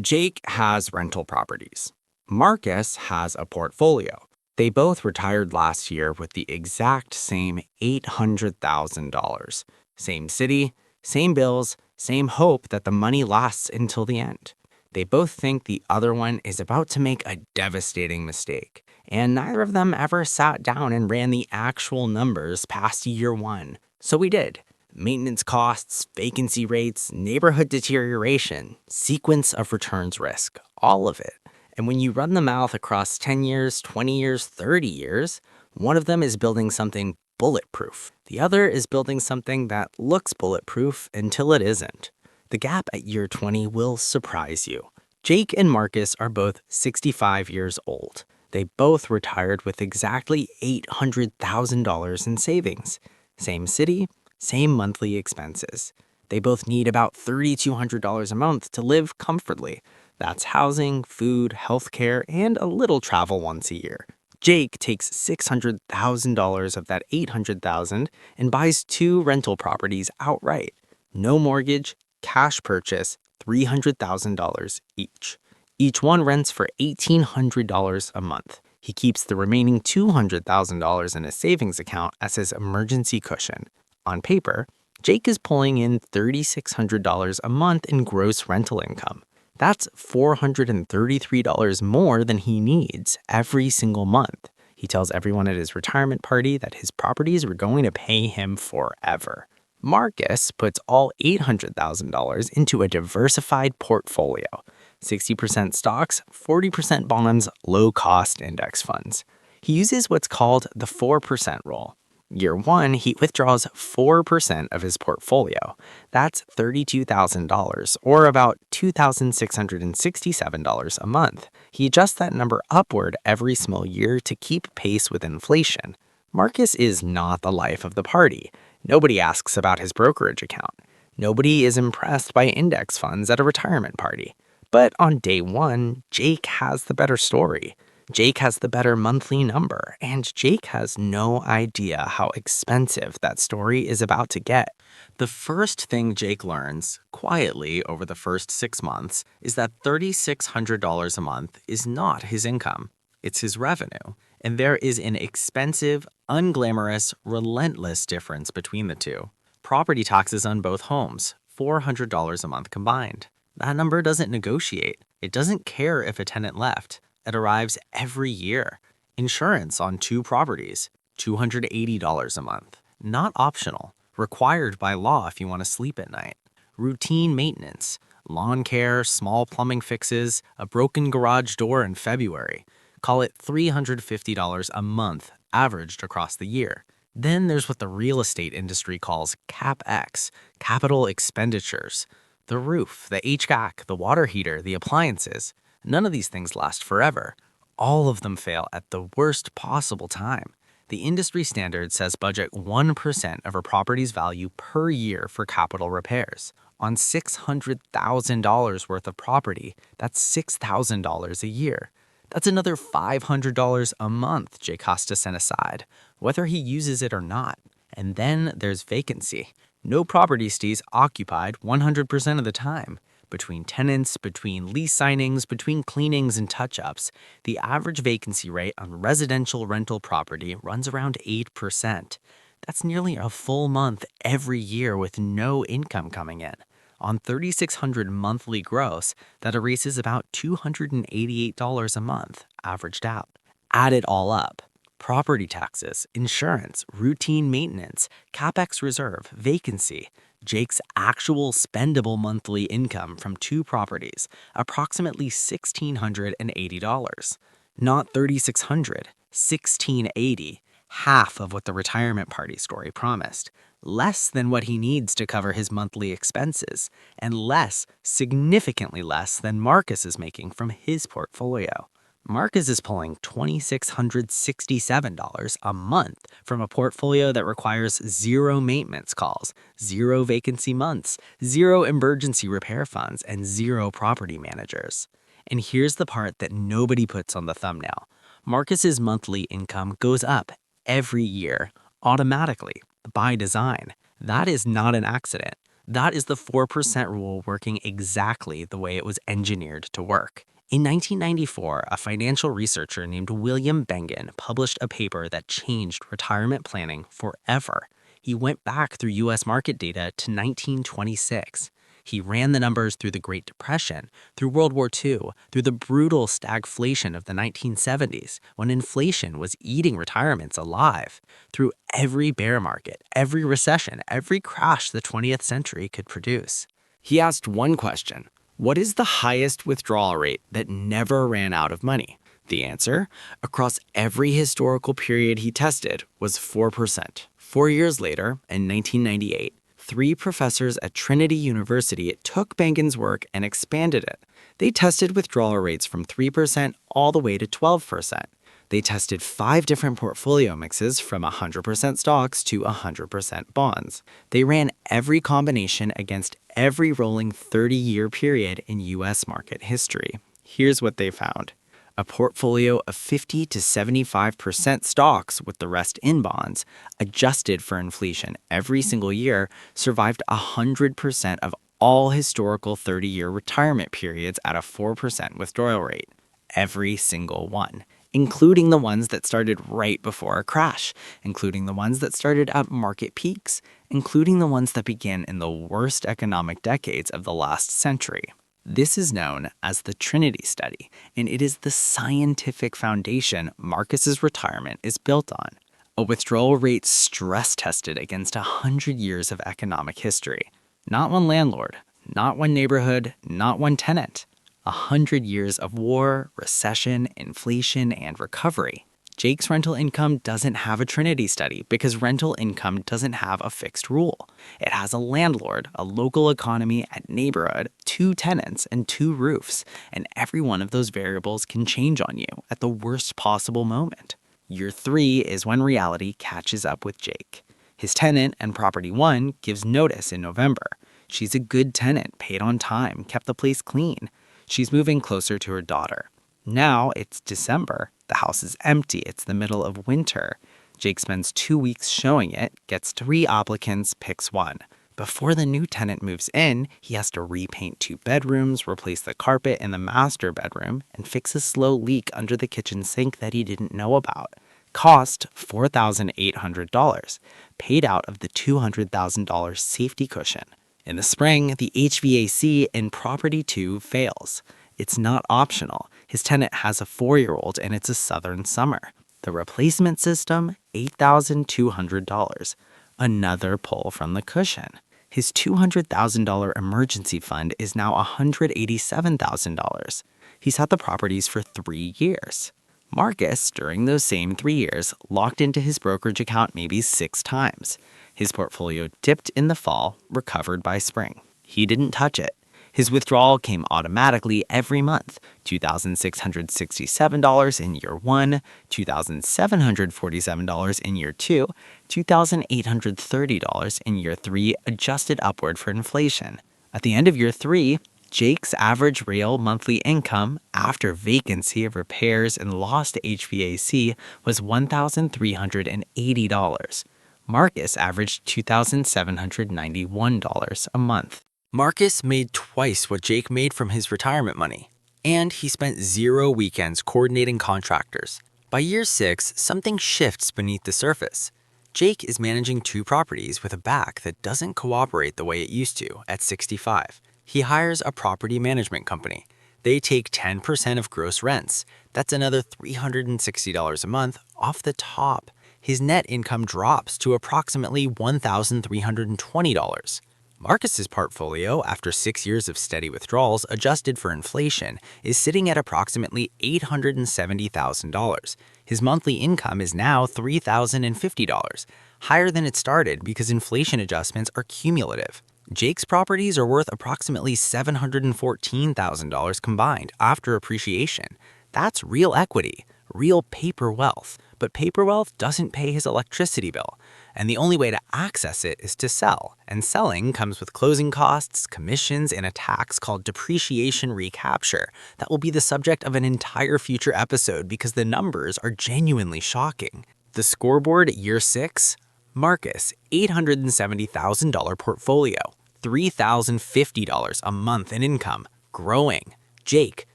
Jake has rental properties. Marcus has a portfolio. They both retired last year with the exact same $800,000. Same city, same bills, same hope that the money lasts until the end. They both think the other one is about to make a devastating mistake, and neither of them ever sat down and ran the actual numbers past year one. So we did. Maintenance costs, vacancy rates, neighborhood deterioration, sequence of returns risk, all of it. And when you run the math across 10 years, 20 years, 30 years, one of them is building something bulletproof. The other is building something that looks bulletproof until it isn't. The gap at year 20 will surprise you. Jake and Marcus are both 65 years old. They both retired with exactly $800,000 in savings. Same city, same monthly expenses. They both need about $3,200 a month to live comfortably. That's housing, food, healthcare, and a little travel once a year. Jake takes $600,000 of that $800,000 and buys two rental properties outright. No mortgage, cash purchase, $300,000 each. Each one rents for $1,800 a month. He keeps the remaining $200,000 in a savings account as his emergency cushion. On paper, Jake is pulling in $3,600 a month in gross rental income. That's $433 more than he needs every single month. He tells everyone at his retirement party that his properties are going to pay him forever. Marcus puts all $800,000 into a diversified portfolio. 60% stocks, 40% bonds, low-cost index funds. He uses what's called the 4% rule. Year one, he withdraws 4% of his portfolio. That's $32,000, or about $2,667 a month. He adjusts that number upward every single year to keep pace with inflation. Marcus is not the life of the party. Nobody asks about his brokerage account. Nobody is impressed by index funds at a retirement party. But on day one, Jake has the better story. Jake has the better monthly number, and Jake has no idea how expensive that story is about to get. The first thing Jake learns, quietly over the first 6 months, is that $3,600 a month is not his income. It's his revenue. And there is an expensive, unglamorous, relentless difference between the two. Property taxes on both homes, $400 a month combined. That number doesn't negotiate. It doesn't care if a tenant left. It arrives every year. Insurance on 2 properties, $280 a month. Not optional, required by law if you want to sleep at night. Routine maintenance, lawn care, small plumbing fixes, a broken garage door in February. Call it $350 a month, averaged across the year. Then there's what the real estate industry calls CapEx, capital expenditures. The roof, the HVAC, the water heater, the appliances. None of these things last forever. All of them fail at the worst possible time. The industry standard says budget 1% of a property's value per year for capital repairs. On $600,000 worth of property, that's $6,000 a year. That's another $500 a month Jake has to set aside, whether he uses it or not. And then there's vacancy. No property stays occupied 100% of the time. Between tenants, between lease signings, between cleanings and touch-ups, the average vacancy rate on residential rental property runs around 8%. That's nearly a full month every year with no income coming in. On $3,600 monthly gross, that erases about $288 a month, averaged out. Add it all up. Property taxes, insurance, routine maintenance, CapEx reserve, vacancy. Jake's actual spendable monthly income from 2 properties, approximately $1,680. Not $3,600, $1,680, half of what the retirement party story promised. Less than what he needs to cover his monthly expenses, and less, significantly less than Marcus is making from his portfolio. Marcus is pulling $2,667 a month from a portfolio that requires 0 maintenance calls, 0 vacancy months, 0 emergency repair funds, and 0 property managers. And here's the part that nobody puts on the thumbnail. Marcus's monthly income goes up every year, automatically, by design. That is not an accident. That is the 4% rule working exactly the way it was engineered to work. In 1994, a financial researcher named William Bengen published a paper that changed retirement planning forever. He went back through U.S. market data to 1926. He ran the numbers through the Great Depression, through World War II, through the brutal stagflation of the 1970s, when inflation was eating retirements alive, through every bear market, every recession, every crash the 20th century could produce. He asked one question: what is the highest withdrawal rate that never ran out of money? The answer, across every historical period he tested, was 4%. 4 years later, in 1998, three professors at Trinity University took Bengen's work and expanded it. They tested withdrawal rates from 3% all the way to 12%. They tested 5 different portfolio mixes from 100% stocks to 100% bonds. They ran every combination against every rolling 30-year period in U.S. market history. Here's what they found. A portfolio of 50 to 75% stocks with the rest in bonds, adjusted for inflation every single year, survived 100% of all historical 30-year retirement periods at a 4% withdrawal rate. Every single one, including the ones that started right before a crash, including the ones that started at market peaks, including the ones that began in the worst economic decades of the last century. This is known as the Trinity Study, and it is the scientific foundation Marcus's retirement is built on. A withdrawal rate stress-tested against 100 years of economic history. Not one landlord, not one neighborhood, not one tenant. 100 years of war, recession, inflation, and recovery. Jake's rental income doesn't have a Trinity study because rental income doesn't have a fixed rule. It has a landlord, a local economy, a neighborhood, 2 tenants, and 2 roofs, and every one of those variables can change on you at the worst possible moment. Year 3 is when reality catches up with Jake. His tenant and property 1 gives notice in November. She's a good tenant, paid on time, kept the place clean. She's moving closer to her daughter. Now it's December. The house is empty. It's the middle of winter. Jake spends 2 weeks showing it, gets 3 applicants, picks 1. Before the new tenant moves in, he has to repaint 2 bedrooms, replace the carpet in the master bedroom, and fix a slow leak under the kitchen sink that he didn't know about. Cost $4,800, paid out of the $200,000 safety cushion. In the spring, the HVAC in Property 2 fails. It's not optional. His tenant has a 4-year-old and it's a southern summer. The replacement system, $8,200. Another pull from the cushion. His $200,000 emergency fund is now $187,000. He's had the properties for 3 years. Marcus, during those same 3 years, locked into his brokerage account maybe 6 times. His portfolio dipped in the fall, recovered by spring. He didn't touch it. His withdrawal came automatically every month, $2,667 in year 1, $2,747 in year 2, $2,830 in year 3, adjusted upward for inflation. At the end of year 3, Jake's average real monthly income after vacancy, repairs, and lost HVAC was $1,380. Marcus averaged $2,791 a month. Marcus made twice what Jake made from his retirement money, and he spent 0 weekends coordinating contractors. By year 6, something shifts beneath the surface. Jake is managing 2 properties with a back that doesn't cooperate the way it used to at 65. He hires a property management company. They take 10% of gross rents. That's another $360 a month off the top. His net income drops to approximately $1,320. Marcus's portfolio, after 6 years of steady withdrawals adjusted for inflation, is sitting at approximately $870,000. His monthly income is now $3,050, higher than it started because inflation adjustments are cumulative. Jake's properties are worth approximately $714,000 combined after appreciation. That's real equity, real paper wealth. But paper wealth doesn't pay his electricity bill, and the only way to access it is to sell. And selling comes with closing costs, commissions, and a tax called depreciation recapture that will be the subject of an entire future episode because the numbers are genuinely shocking. The scoreboard at year 6? Marcus, $870,000 portfolio, $3,050 a month in income, growing. Jake,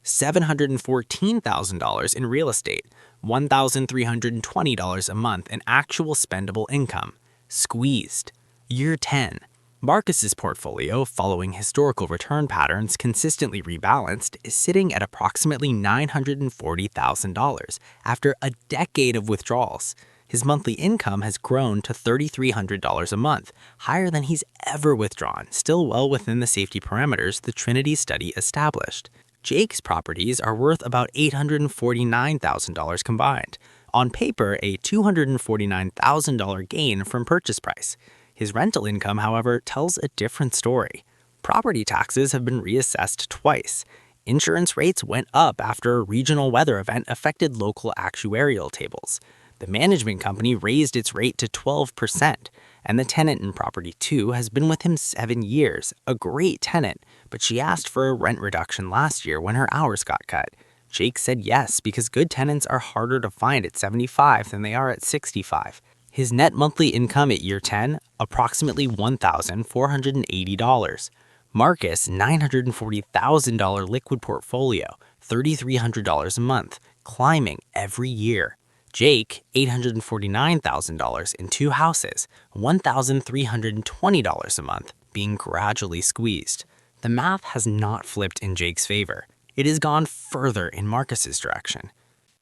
$714,000 in real estate, $1,320 a month in actual spendable income, squeezed. Year 10. Marcus's portfolio, following historical return patterns consistently rebalanced, is sitting at approximately $940,000 after a decade of withdrawals. His monthly income has grown to $3,300 a month, higher than he's ever withdrawn, still well within the safety parameters the Trinity Study established. Jake's properties are worth about $849,000 combined. On paper, a $249,000 gain from purchase price. His rental income, however, tells a different story. Property taxes have been reassessed twice. Insurance rates went up after a regional weather event affected local actuarial tables. The management company raised its rate to 12%, and the tenant in Property 2 has been with him 7 years, a great tenant, but she asked for a rent reduction last year when her hours got cut. Jake said yes because good tenants are harder to find at 75 than they are at 65. His net monthly income at year 10, approximately $1,480. Marcus, $940,000 liquid portfolio, $3,300 a month, climbing every year. Jake, $849,000 in 2 houses, $1,320 a month, being gradually squeezed. The math has not flipped in Jake's favor. It has gone further in Marcus's direction.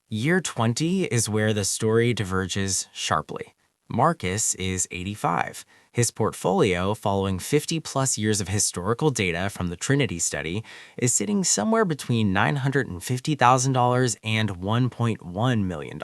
Year 20 is where the story diverges sharply. Marcus is 85. His portfolio, following 50-plus years of historical data from the Trinity Study, is sitting somewhere between $950,000 and $1.1 million.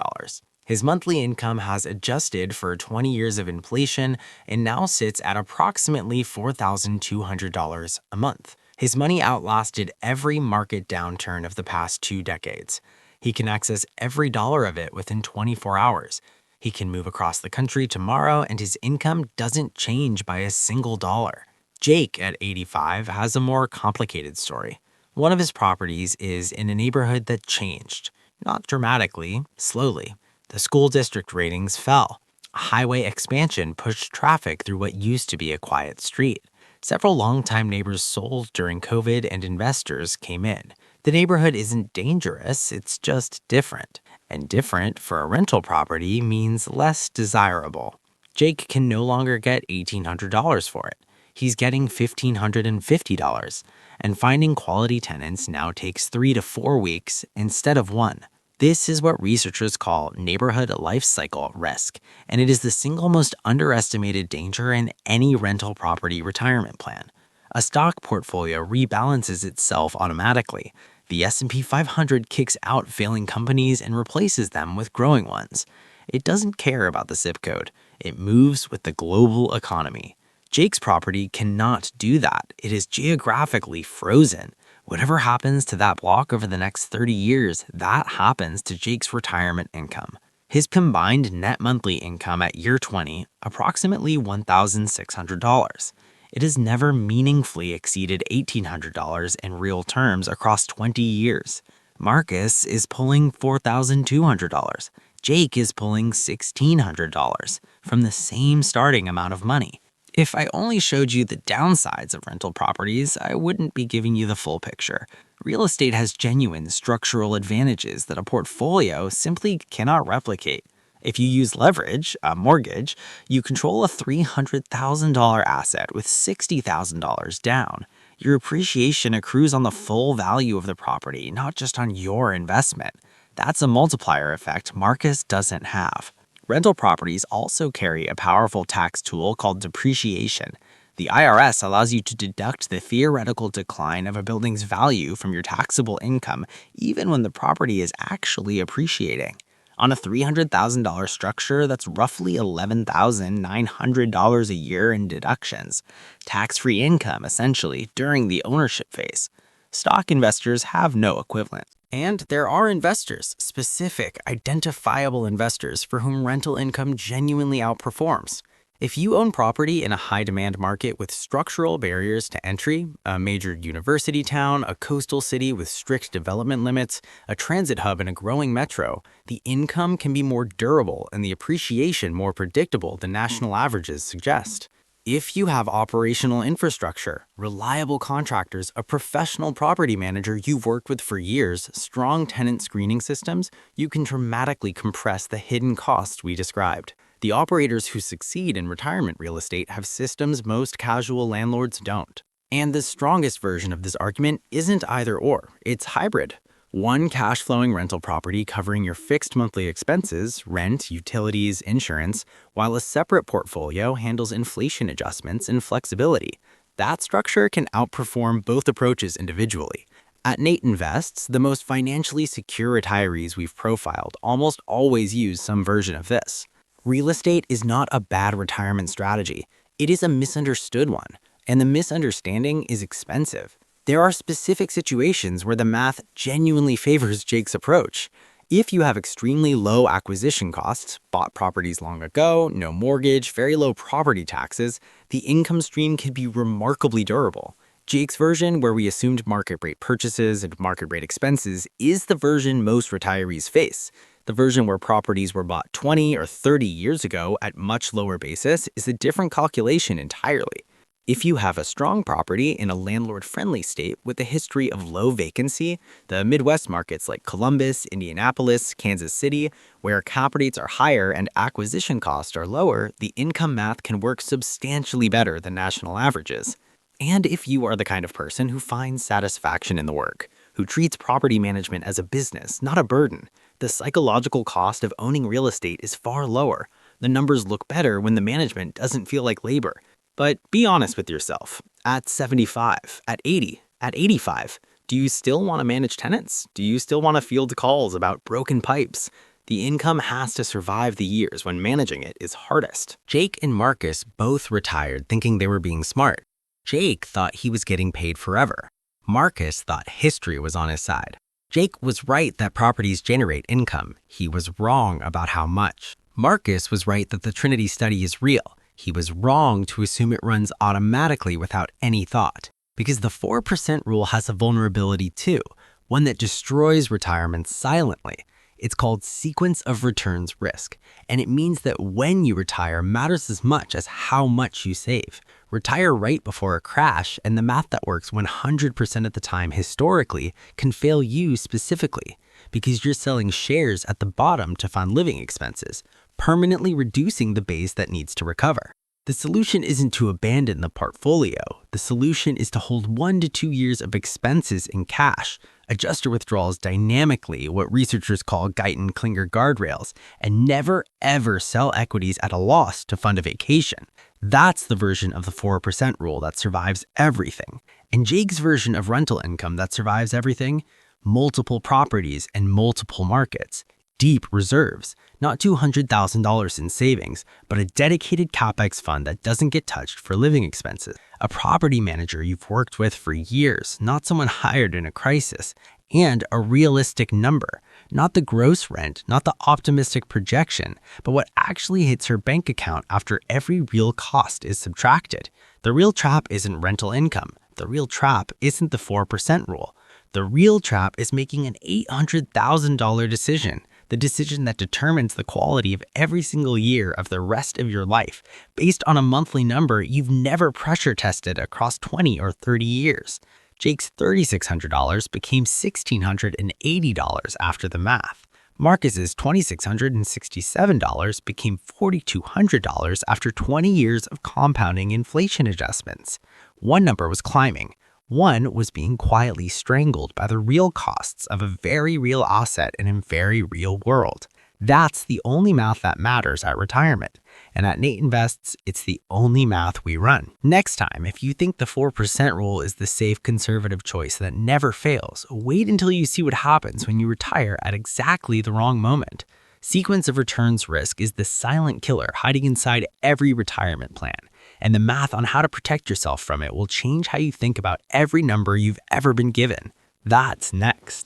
His monthly income has adjusted for 20 years of inflation and now sits at approximately $4,200 a month. His money outlasted every market downturn of the past 2 decades. He can access every dollar of it within 24 hours. He can move across the country tomorrow and his income doesn't change by a single dollar. Jake, at 85, has a more complicated story. One of his properties is in a neighborhood that changed. Not dramatically, slowly. The school district ratings fell. A highway expansion pushed traffic through what used to be a quiet street. Several longtime neighbors sold during COVID and investors came in. The neighborhood isn't dangerous, it's just different. And different for a rental property means less desirable. Jake can no longer get $1,800 for it. He's getting $1,550, and finding quality tenants now takes 3 to 4 weeks instead of 1. This is what researchers call neighborhood life cycle risk, and it is the single most underestimated danger in any rental property retirement plan. A stock portfolio rebalances itself automatically. The S&P 500 kicks out failing companies and replaces them with growing ones. It doesn't care about the zip code. It moves with the global economy. Jake's property cannot do that. It is geographically frozen. Whatever happens to that block over the next 30 years, that happens to Jake's retirement income. His combined net monthly income at year 20, approximately $1,600. It has never meaningfully exceeded $1,800 in real terms across 20 years. Marcus is pulling $4,200. Jake is pulling $1,600 from the same starting amount of money. If I only showed you the downsides of rental properties, I wouldn't be giving you the full picture. Real estate has genuine structural advantages that a portfolio simply cannot replicate. If you use leverage, a mortgage, you control a $300,000 asset with $60,000 down. Your appreciation accrues on the full value of the property, not just on your investment. That's a multiplier effect Marcus doesn't have. Rental properties also carry a powerful tax tool called depreciation. The IRS allows you to deduct the theoretical decline of a building's value from your taxable income even when the property is actually appreciating. On a $300,000 structure, that's roughly $11,900 a year in deductions. Tax-free income, essentially, during the ownership phase. Stock investors have no equivalent. And there are investors, specific, identifiable investors, for whom rental income genuinely outperforms. If you own property in a high-demand market with structural barriers to entry, a major university town, a coastal city with strict development limits, a transit hub in a growing metro, the income can be more durable and the appreciation more predictable than national averages suggest. If you have operational infrastructure, reliable contractors, a professional property manager you've worked with for years, strong tenant screening systems, you can dramatically compress the hidden costs we described. The operators who succeed in retirement real estate have systems most casual landlords don't. And the strongest version of this argument isn't either or, it's hybrid. One cash flowing rental property covering your fixed monthly expenses, rent, utilities, insurance, while a separate portfolio handles inflation adjustments and flexibility. That structure can outperform both approaches individually. At Nate Invests, the most financially secure retirees we've profiled almost always use some version of this. Real estate is not a bad retirement strategy. It is a misunderstood one, and the misunderstanding is expensive. There are specific situations where the math genuinely favors Jake's approach. If you have extremely low acquisition costs, bought properties long ago, no mortgage, very low property taxes, the income stream can be remarkably durable. Jake's version, where we assumed market rate purchases and market rate expenses, is the version most retirees face. The version where properties were bought 20 or 30 years ago at much lower basis is a different calculation entirely. If you have a strong property in a landlord-friendly state with a history of low vacancy, the Midwest markets like Columbus, Indianapolis, Kansas City, where cap rates are higher and acquisition costs are lower, the income math can work substantially better than national averages. And if you are the kind of person who finds satisfaction in the work, who treats property management as a business, not a burden, the psychological cost of owning real estate is far lower. The numbers look better when the management doesn't feel like labor. But be honest with yourself. At 75, at 80, at 85, do you still want to manage tenants? Do you still want to field calls about broken pipes? The income has to survive the years when managing it is hardest. Jake and Marcus both retired thinking they were being smart. Jake thought he was getting paid forever. Marcus thought history was on his side. Jake was right that properties generate income. He was wrong about how much. Marcus was right that the Trinity Study is real. He was wrong to assume it runs automatically without any thought, because the 4% rule has a vulnerability too, one that destroys retirement silently. It's called sequence of returns risk, and it means that when you retire matters as much as how much you save. Retire right before a crash, and the math that works 100% of the time historically can fail you specifically, because you're selling shares at the bottom to fund living expenses, permanently reducing the base that needs to recover. The solution isn't to abandon the portfolio. The solution is to hold 1 to 2 years of expenses in cash, adjust your withdrawals dynamically, what researchers call Guyton-Klinger guardrails, and never ever sell equities at a loss to fund a vacation. That's the version of the 4% rule that survives everything. And Jake's version of rental income that survives everything? Multiple properties and multiple markets. Deep reserves, not $200,000 in savings, but a dedicated CapEx fund that doesn't get touched for living expenses. A property manager you've worked with for years, not someone hired in a crisis. And a realistic number, not the gross rent, not the optimistic projection, but what actually hits her bank account after every real cost is subtracted. The real trap isn't rental income. The real trap isn't the 4% rule. The real trap is making an $800,000 decision. The decision that determines the quality of every single year of the rest of your life, based on a monthly number you've never pressure tested across 20 or 30 years. Jake's $3,600 became $1,680 after the math. Marcus's $2,667 became $4,200 after 20 years of compounding inflation adjustments. One number was climbing. One was being quietly strangled by the real costs of a very real asset in a very real world. That's the only math that matters at retirement. And at Nate Invests, it's the only math we run. Next time, if you think the 4% rule is the safe conservative choice that never fails, wait until you see what happens when you retire at exactly the wrong moment. Sequence of returns risk is the silent killer hiding inside every retirement plan. And the math on how to protect yourself from it will change how you think about every number you've ever been given. That's next.